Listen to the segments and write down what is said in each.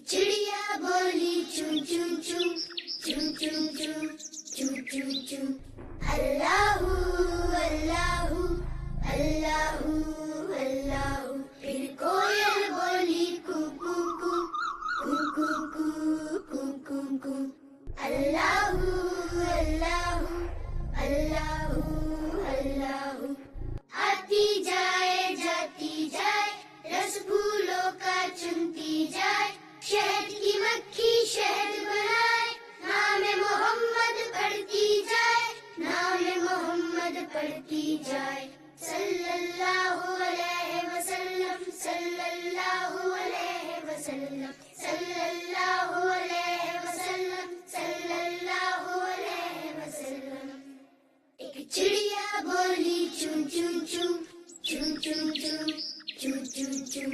चिड़िया बोली चूं चूं चूं चूं चूं चूं चूं चूं चूं। अल्लाहू अल्लाहू अल्लाहू अल्लाहू। फिर कोयल बोली कू कू कू कू कू कू कू कू कू। अल्लाहू अल्लाहू अल्लाहू अल्लाहू। आती जाए जाती जाए रस फूलों का चुनती जाए। शहद की मक्खी शहद बनाए। नाम मोहम्मद पढ़ती जाए। नाम मोहम्मद पढ़ती जाए। सल्लल्लाहु अलैहि वसल्लम सल्लल्लाहु अलैहि वसल्लम सल्लल्लाहु अलैहि वसल्लम सल्लल्लाहु अलैहि वसल्लम। एक चिड़िया बोली चूं चूं चूं चूं चूं चूं चूं चूं चूं।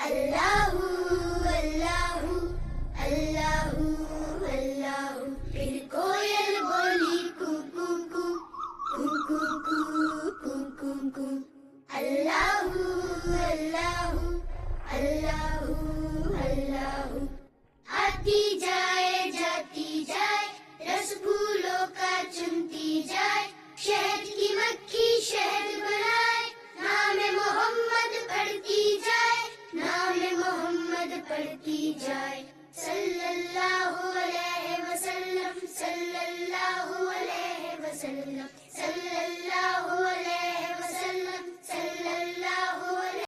अल्लाहू अल्लाहू अल्लाहू अल्लाहू। फिर कोयल बोली कू कू कू कू कू कू कू कू कू। अल्लाहू अल्लाहू अल्लाहू अल्लाहू। आती जाए जाती जाए रस फूलों का चुनती जाए। शहद की मक्खी शहद बनाए। नाम मोहम्मद पढ़ती जाए। नाम मोहम्मद पढ़ती जाए। सल्लल्लाहु अलैहि वसल्लम सल्लल्लाहु अलैहि वसल्लम सल्लल्लाहु